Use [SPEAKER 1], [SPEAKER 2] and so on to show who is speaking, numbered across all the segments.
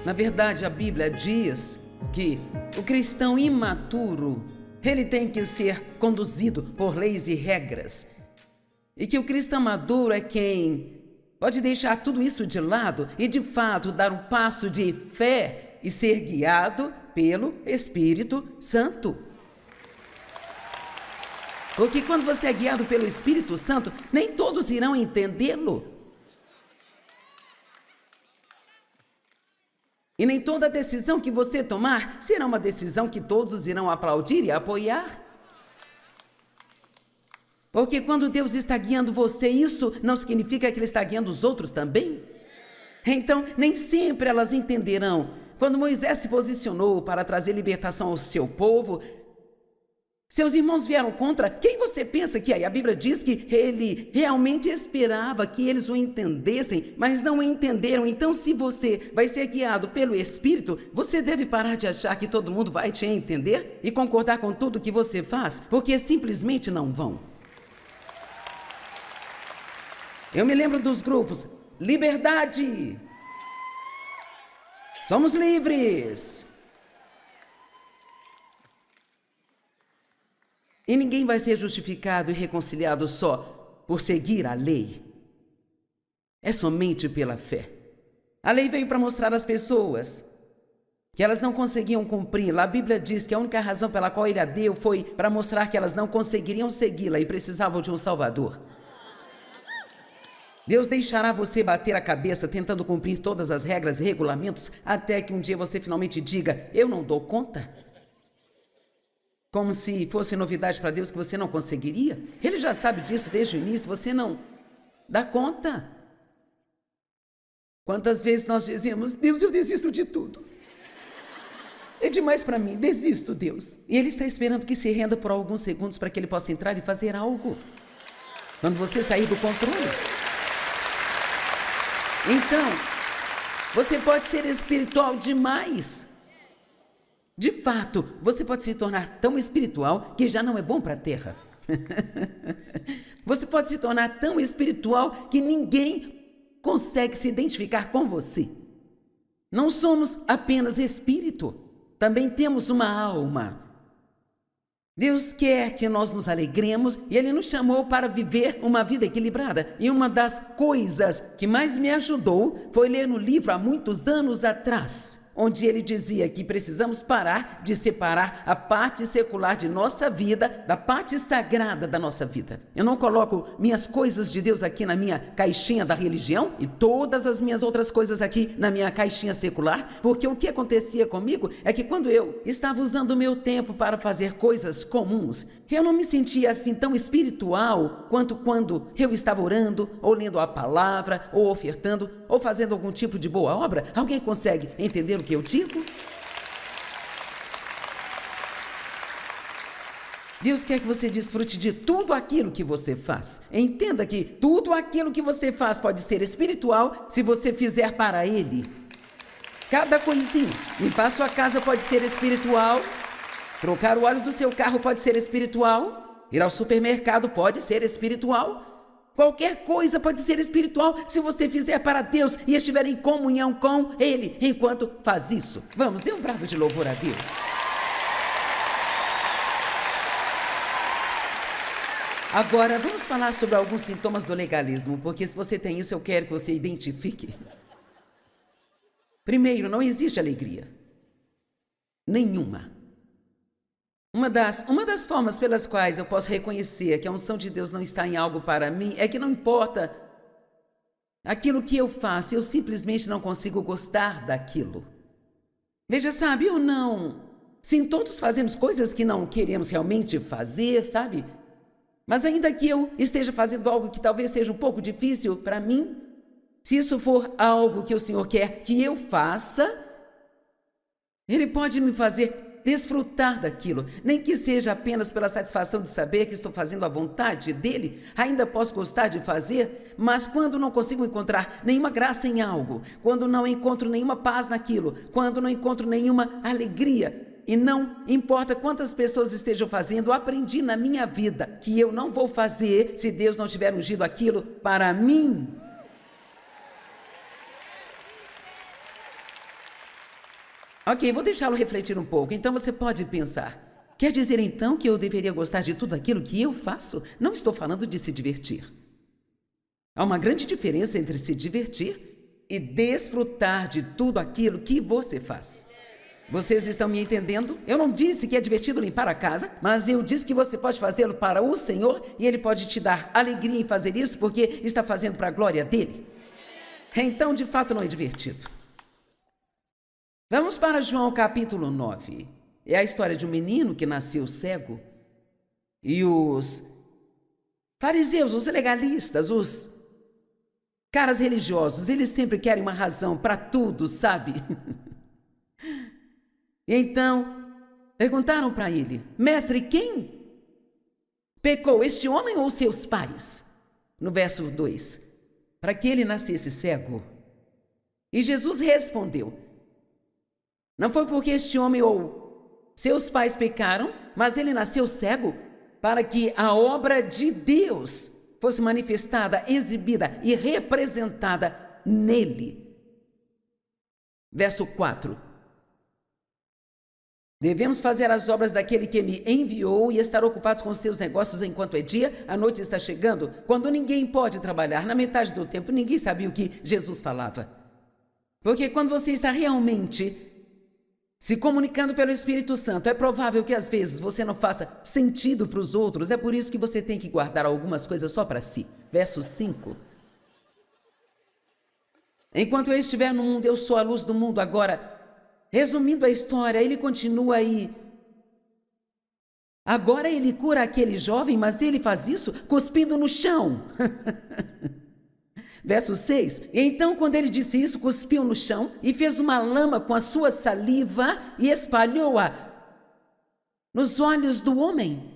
[SPEAKER 1] Na verdade, a Bíblia diz que o cristão imaturo, ele tem que ser conduzido por leis e regras. E que o cristão maduro é quem pode deixar tudo isso de lado e, de fato, dar um passo de fé e ser guiado pelo Espírito Santo. Porque quando você é guiado pelo Espírito Santo, nem todos irão entendê-lo. E nem toda decisão que você tomar será uma decisão que todos irão aplaudir e apoiar. Porque quando Deus está guiando você, isso não significa que Ele está guiando os outros também? Então, nem sempre elas entenderão. Quando Moisés se posicionou para trazer libertação ao seu povo, seus irmãos vieram contra. Quem você pensa que é? A Bíblia diz que ele realmente esperava que eles o entendessem, mas não o entenderam. Então, se você vai ser guiado pelo Espírito, você deve parar de achar que todo mundo vai te entender e concordar com tudo que você faz, porque simplesmente não vão. Eu me lembro dos grupos Liberdade, Somos Livres. E ninguém vai ser justificado e reconciliado só por seguir a lei. É somente pela fé. A lei veio para mostrar às pessoas que elas não conseguiam cumpri-la. A Bíblia diz que a única razão pela qual Ele a deu foi para mostrar que elas não conseguiriam segui-la e precisavam de um Salvador. Deus deixará você bater a cabeça tentando cumprir todas as regras e regulamentos até que um dia você finalmente diga: eu não dou conta. Como se fosse novidade para Deus que você não conseguiria. Ele já sabe disso desde o início, você não dá conta. Quantas vezes nós dizemos: Deus, eu desisto de tudo. É demais para mim, desisto, Deus. E Ele está esperando que se renda por alguns segundos para que Ele possa entrar e fazer algo. Quando você sair do controle. Então, você pode ser espiritual demais. De fato, você pode se tornar tão espiritual que já não é bom para a terra. Você pode se tornar tão espiritual que ninguém consegue se identificar com você. Não somos apenas espírito, também temos uma alma. Deus quer que nós nos alegremos e Ele nos chamou para viver uma vida equilibrada. E uma das coisas que mais me ajudou foi ler no livro há muitos anos atrás, onde ele dizia que precisamos parar de separar a parte secular de nossa vida da parte sagrada da nossa vida. Eu não coloco minhas coisas de Deus aqui na minha caixinha da religião e todas as minhas outras coisas aqui na minha caixinha secular, porque o que acontecia comigo é que quando eu estava usando o meu tempo para fazer coisas comuns, eu não me sentia assim tão espiritual quanto quando eu estava orando, ou lendo a palavra, ou ofertando, ou fazendo algum tipo de boa obra. Alguém consegue entender o que eu digo? Deus quer que você desfrute de tudo aquilo que você faz. Entenda que tudo aquilo que você faz pode ser espiritual se você fizer para Ele. Cada coisinha. Limpar sua casa pode ser espiritual. Trocar o óleo do seu carro pode ser espiritual. Ir ao supermercado pode ser espiritual. Qualquer coisa pode ser espiritual se você fizer para Deus e estiver em comunhão com Ele enquanto faz isso. Vamos, dê um brado de louvor a Deus. Agora, vamos falar sobre alguns sintomas do legalismo, porque se você tem isso, eu quero que você identifique. Primeiro, não existe alegria. Nenhuma. Uma das formas pelas quais eu posso reconhecer que a unção de Deus não está em algo para mim é que não importa aquilo que eu faço, eu simplesmente não consigo gostar daquilo. Veja, sabe, eu não... Sim, todos fazemos coisas que não queremos realmente fazer, sabe? Mas ainda que eu esteja fazendo algo que talvez seja um pouco difícil para mim, se isso for algo que o Senhor quer que eu faça, Ele pode me fazer desfrutar daquilo, nem que seja apenas pela satisfação de saber que estou fazendo a vontade dEle, ainda posso gostar de fazer, mas quando não consigo encontrar nenhuma graça em algo, quando não encontro nenhuma paz naquilo, quando não encontro nenhuma alegria, e não importa quantas pessoas estejam fazendo, eu aprendi na minha vida que eu não vou fazer se Deus não tiver ungido aquilo para mim. Ok, vou deixá-lo refletir um pouco. Então você pode pensar: quer dizer então que eu deveria gostar de tudo aquilo que eu faço? Não estou falando de se divertir. Há uma grande diferença entre se divertir e desfrutar de tudo aquilo que você faz. Vocês estão me entendendo? Eu não disse que é divertido limpar a casa, mas eu disse que você pode fazê-lo para o Senhor e Ele pode te dar alegria em fazer isso porque está fazendo para a glória dEle. Então, de fato, não é divertido. Vamos para João capítulo 9. É a história de um menino que nasceu cego e os fariseus, os legalistas, os caras religiosos, eles sempre querem uma razão para tudo, sabe? Então, perguntaram para ele: mestre, quem pecou, este homem ou seus pais? No verso 2, para que ele nascesse cego. E Jesus respondeu: não foi porque este homem ou seus pais pecaram, mas ele nasceu cego para que a obra de Deus fosse manifestada, exibida e representada nele. Verso 4. Devemos fazer as obras daquele que me enviou e estar ocupados com seus negócios enquanto é dia, a noite está chegando, quando ninguém pode trabalhar. Na metade do tempo, ninguém sabia o que Jesus falava. Porque quando você está realmente se comunicando pelo Espírito Santo, é provável que às vezes você não faça sentido para os outros. É por isso que você tem que guardar algumas coisas só para si. Verso 5. Enquanto eu estiver no mundo, eu sou a luz do mundo. Agora, resumindo a história, ele continua aí. Agora ele cura aquele jovem, mas ele faz isso cuspindo no chão. Verso 6, e então quando ele disse isso, cuspiu no chão e fez uma lama com a sua saliva e espalhou-a nos olhos do homem.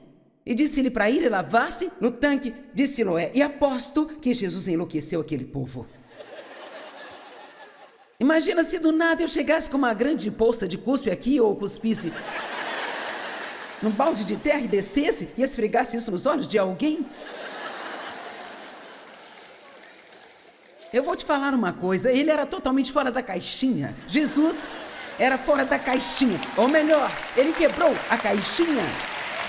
[SPEAKER 1] E disse-lhe para ir e lavar-se no tanque de Siloé. E aposto que Jesus enlouqueceu aquele povo. Imagina se do nada eu chegasse com uma grande poça de cuspe aqui ou cuspisse num balde de terra e descesse e esfregasse isso nos olhos de alguém. Eu vou te falar uma coisa, ele era totalmente fora da caixinha. Jesus era fora da caixinha. Ou melhor, ele quebrou a caixinha.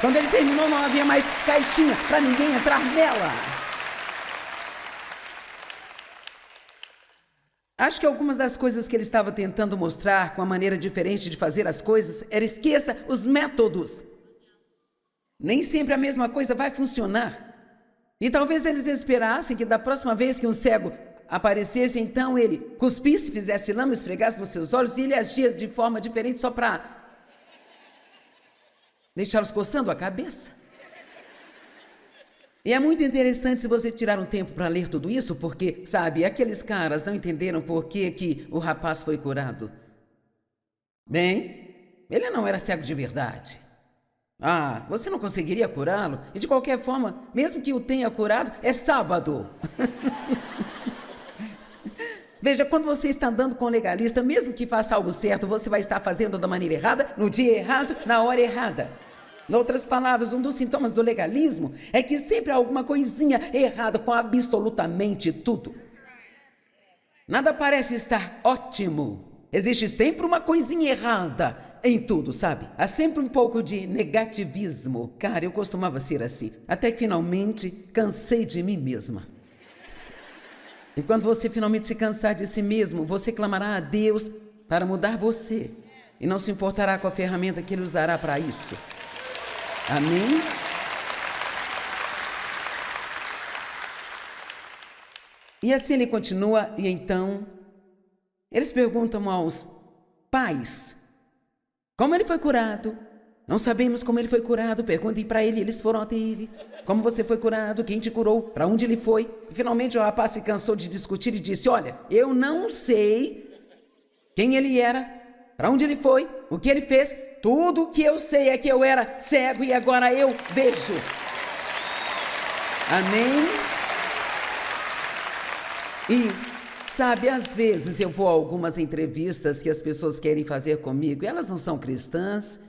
[SPEAKER 1] Quando ele terminou, não havia mais caixinha para ninguém entrar nela. Acho que algumas das coisas que ele estava tentando mostrar com a maneira diferente de fazer as coisas era: esqueça os métodos. Nem sempre a mesma coisa vai funcionar. E talvez eles esperassem que da próxima vez que um cego aparecesse, então ele cuspisse, fizesse lama, esfregasse nos seus olhos e ele agia de forma diferente só para deixá-los coçando a cabeça. E é muito interessante se você tirar um tempo para ler tudo isso, porque, sabe, aqueles caras não entenderam por que o rapaz foi curado. Bem, ele não era cego de verdade. Ah, você não conseguiria curá-lo? E de qualquer forma, mesmo que o tenha curado, é sábado. Veja, quando você está andando com um legalista, mesmo que faça algo certo, você vai estar fazendo da maneira errada, no dia errado, na hora errada. Em outras palavras, um dos sintomas do legalismo é que sempre há alguma coisinha errada com absolutamente tudo. Nada parece estar ótimo. Existe sempre uma coisinha errada em tudo, sabe? Há sempre um pouco de negativismo. Cara, eu costumava ser assim, até que finalmente cansei de mim mesma. E quando você finalmente se cansar de si mesmo, você clamará a Deus para mudar você. E não se importará com a ferramenta que Ele usará para isso. Amém? E assim ele continua, e então eles perguntam aos pais como ele foi curado. Não sabemos como ele foi curado, perguntem para ele, eles foram até ele. Como você foi curado? Quem te curou? Para onde ele foi? E finalmente o rapaz se cansou de discutir e disse: olha, eu não sei quem ele era, para onde ele foi, o que ele fez. Tudo o que eu sei é que eu era cego e agora eu vejo. Amém? E, sabe, às vezes eu vou a algumas entrevistas que as pessoas querem fazer comigo e elas não são cristãs.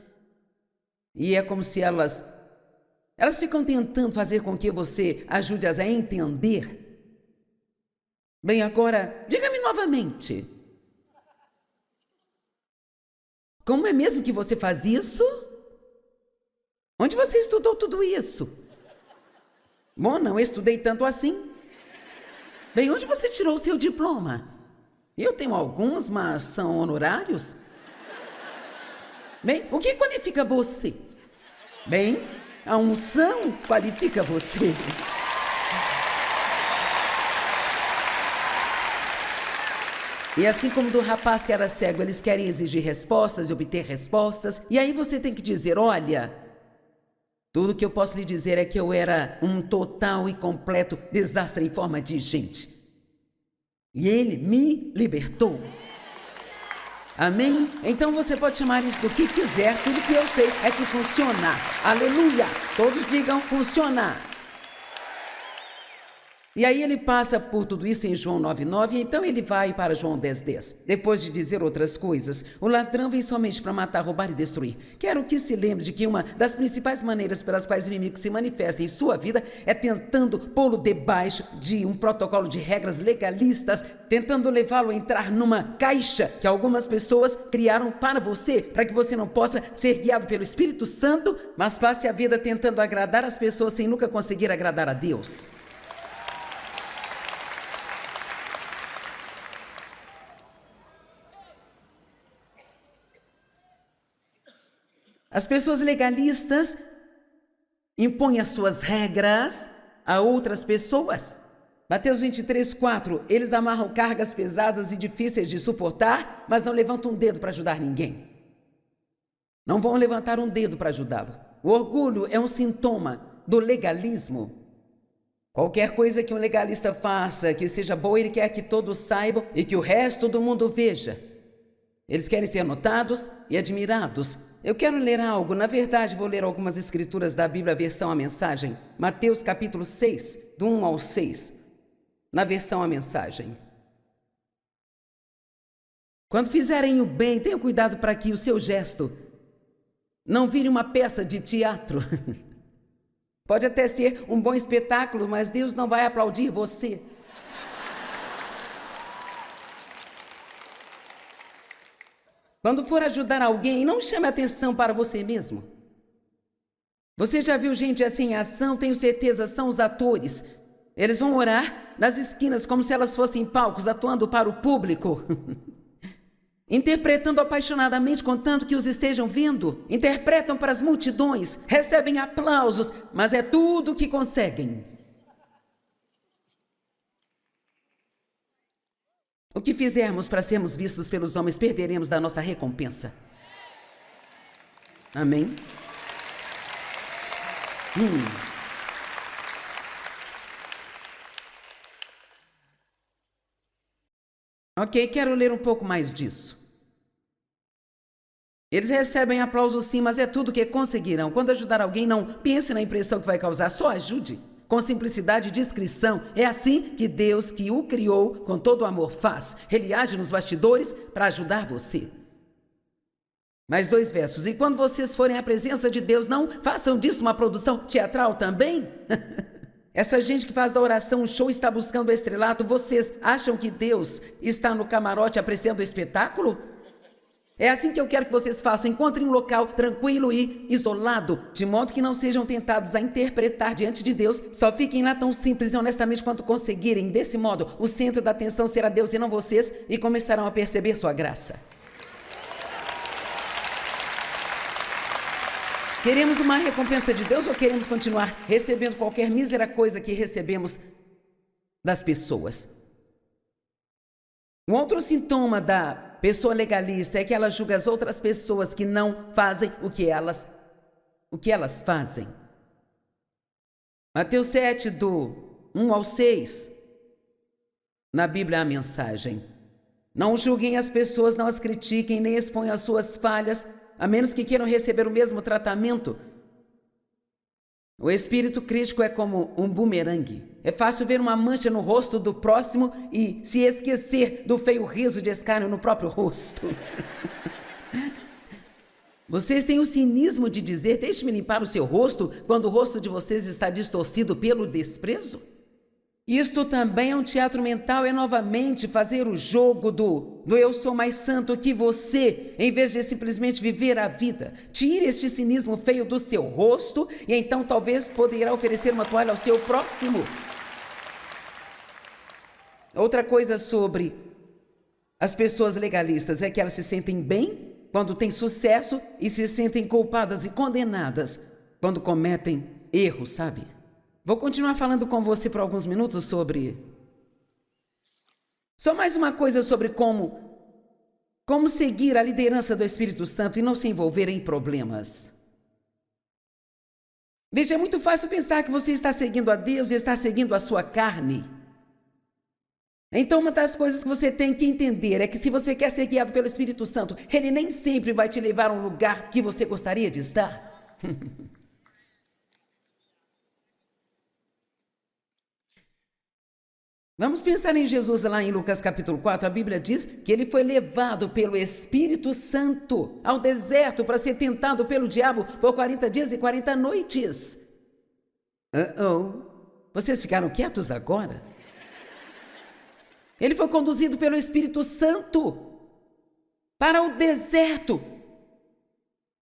[SPEAKER 1] E é como se elas ficam tentando fazer com que você ajude-as a entender. Bem, agora, diga-me novamente. Como é mesmo que você faz isso? Onde você estudou tudo isso? Bom, não estudei tanto assim. Bem, onde você tirou o seu diploma? Eu tenho alguns, mas são honorários. Bem, o que qualifica você? Bem, a unção qualifica você. E assim como do rapaz que era cego, eles querem exigir respostas e obter respostas. E aí você tem que dizer, olha, tudo que eu posso lhe dizer é que eu era um total e completo desastre em forma de gente. E ele me libertou. Amém? Então você pode chamar isso do que quiser, tudo que eu sei é que funciona. Aleluia! Todos digam funcionar. E aí ele passa por tudo isso em João 9:9, então ele vai para João 10:10. Depois de dizer outras coisas, o ladrão vem somente para matar, roubar e destruir. Quero que se lembre de que uma das principais maneiras pelas quais o inimigo se manifesta em sua vida é tentando pô-lo debaixo de um protocolo de regras legalistas, tentando levá-lo a entrar numa caixa que algumas pessoas criaram para você, para que você não possa ser guiado pelo Espírito Santo, mas passe a vida tentando agradar as pessoas sem nunca conseguir agradar a Deus. As pessoas legalistas impõem as suas regras a outras pessoas. Mateus 23:4, eles amarram cargas pesadas e difíceis de suportar, mas não levantam um dedo para ajudar ninguém. Não vão levantar um dedo para ajudá-lo. O orgulho é um sintoma do legalismo. Qualquer coisa que um legalista faça, que seja boa, ele quer que todos saibam e que o resto do mundo veja. Eles querem ser notados e admirados. Eu quero ler algo, na verdade vou ler algumas escrituras da Bíblia, versão a mensagem. Mateus capítulo 6, do 1 ao 6, na versão a mensagem. Quando fizerem o bem, tenham cuidado para que o seu gesto não vire uma peça de teatro. Pode até ser um bom espetáculo, mas Deus não vai aplaudir você. Quando for ajudar alguém, não chame atenção para você mesmo. Você já viu gente assim em ação? Tenho certeza, são os atores. Eles vão orar nas esquinas como se elas fossem palcos, atuando para o público. Interpretando apaixonadamente, contanto que os estejam vendo. Interpretam para as multidões, recebem aplausos, mas é tudo o que conseguem. O que fizermos para sermos vistos pelos homens, perderemos da nossa recompensa. Amém? Ok, quero ler um pouco mais disso. Eles recebem aplausos sim, mas é tudo que conseguirão. Quando ajudar alguém, não pense na impressão que vai causar, só ajude. Com simplicidade e discrição. É assim que Deus, que o criou, com todo o amor faz. Ele age nos bastidores para ajudar você. Mais 2 versos. E quando vocês forem à presença de Deus, não façam disso uma produção teatral também? Essa gente que faz da oração um show está buscando o estrelato. Vocês acham que Deus está no camarote apreciando o espetáculo? É assim que eu quero que vocês façam. Encontrem um local tranquilo e isolado, de modo que não sejam tentados a interpretar diante de Deus. Só fiquem lá tão simples e honestamente quanto conseguirem. Desse modo, o centro da atenção será Deus e não vocês, e começarão a perceber sua graça. Queremos uma recompensa de Deus ou queremos continuar recebendo qualquer mísera coisa que recebemos das pessoas? Um outro sintoma da pessoa legalista é que ela julga as outras pessoas que não fazem o que elas fazem. Mateus 7, do 1 ao 6, na Bíblia a mensagem. Não julguem as pessoas, não as critiquem, nem exponham as suas falhas, a menos que queiram receber o mesmo tratamento. O espírito crítico é como um bumerangue. É fácil ver uma mancha no rosto do próximo e se esquecer do feio riso de escárnio no próprio rosto. Vocês têm o cinismo de dizer, deixe-me limpar o seu rosto, quando o rosto de vocês está distorcido pelo desprezo? Isto também é um teatro mental, é novamente fazer o jogo do eu sou mais santo que você, em vez de simplesmente viver a vida. Tire este cinismo feio do seu rosto e então talvez poderá oferecer uma toalha ao seu próximo. Outra coisa sobre as pessoas legalistas é que elas se sentem bem quando têm sucesso e se sentem culpadas e condenadas quando cometem erros, sabe? Vou continuar falando com você por alguns minutos sobre... Só mais uma coisa sobre como seguir a liderança do Espírito Santo e não se envolver em problemas. Veja, é muito fácil pensar que você está seguindo a Deus e está seguindo a sua carne. Então, uma das coisas que você tem que entender é que se você quer ser guiado pelo Espírito Santo, Ele nem sempre vai te levar a um lugar que você gostaria de estar. Vamos pensar em Jesus lá em Lucas capítulo 4. A Bíblia diz que ele foi levado pelo Espírito Santo ao deserto para ser tentado pelo diabo por 40 dias e 40 noites. Vocês ficaram quietos agora? Ele foi conduzido pelo Espírito Santo para o deserto,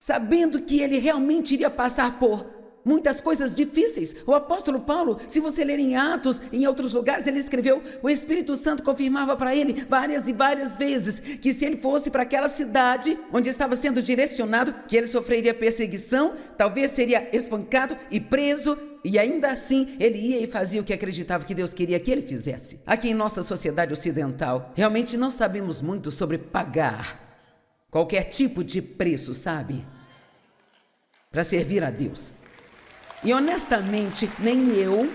[SPEAKER 1] sabendo que ele realmente iria passar por muitas coisas difíceis. O apóstolo Paulo, se você ler em Atos, em outros lugares, ele escreveu, o Espírito Santo confirmava para ele várias e várias vezes que se ele fosse para aquela cidade onde estava sendo direcionado, que ele sofreria perseguição, talvez seria espancado e preso, e ainda assim ele ia e fazia o que acreditava que Deus queria que ele fizesse. Aqui em nossa sociedade ocidental, realmente não sabemos muito sobre pagar qualquer tipo de preço, sabe? Para servir a Deus. E honestamente, nem eu,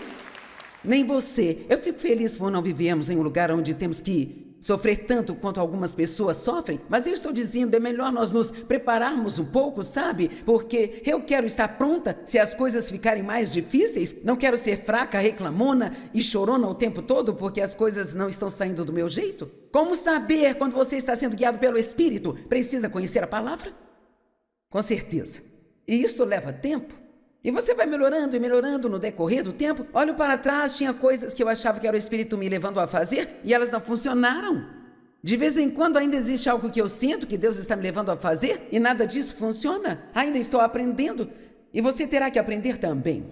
[SPEAKER 1] nem você, eu fico feliz por não vivermos em um lugar onde temos que sofrer tanto quanto algumas pessoas sofrem, mas eu estou dizendo, é melhor nós nos prepararmos um pouco, sabe? Porque eu quero estar pronta se as coisas ficarem mais difíceis, não quero ser fraca, reclamona e chorona o tempo todo porque as coisas não estão saindo do meu jeito. Como saber quando você está sendo guiado pelo Espírito? Precisa conhecer a palavra? Com certeza. E isto leva tempo. E você vai melhorando e melhorando no decorrer do tempo. Olho para trás, tinha coisas que eu achava que era o Espírito me levando a fazer e elas não funcionaram. De vez em quando ainda existe algo que eu sinto que Deus está me levando a fazer e nada disso funciona. Ainda estou aprendendo e você terá que aprender também.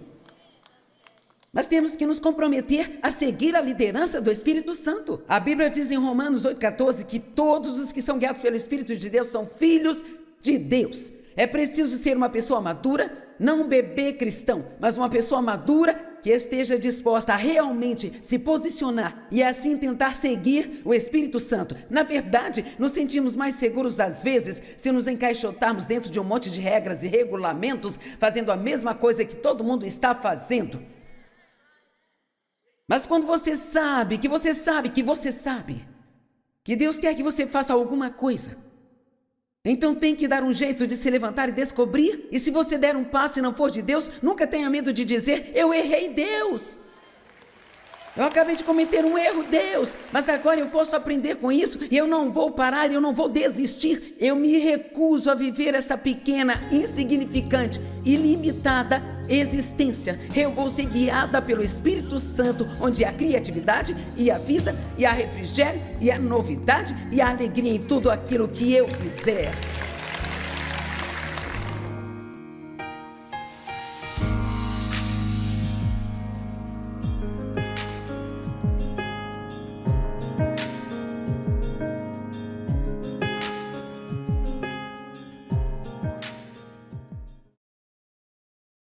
[SPEAKER 1] Mas temos que nos comprometer a seguir a liderança do Espírito Santo. A Bíblia diz em Romanos 8,14 que todos os que são guiados pelo Espírito de Deus são filhos de Deus. É preciso ser uma pessoa madura, não um bebê cristão, mas uma pessoa madura que esteja disposta a realmente se posicionar e assim tentar seguir o Espírito Santo. Na verdade, nos sentimos mais seguros às vezes se nos encaixotarmos dentro de um monte de regras e regulamentos, fazendo a mesma coisa que todo mundo está fazendo. Mas quando você sabe que você sabe que você sabe que Deus quer que você faça alguma coisa, então tem que dar um jeito de se levantar e descobrir. E se você der um passo e não for de Deus, nunca tenha medo de dizer, eu errei, Deus. Eu acabei de cometer um erro, Deus, mas agora eu posso aprender com isso e eu não vou parar, eu não vou desistir. Eu me recuso a viver essa pequena, insignificante, ilimitada existência. Eu vou ser guiada pelo Espírito Santo, onde há criatividade e a vida, e há refrigério, e a novidade, e a alegria em tudo aquilo que eu fizer.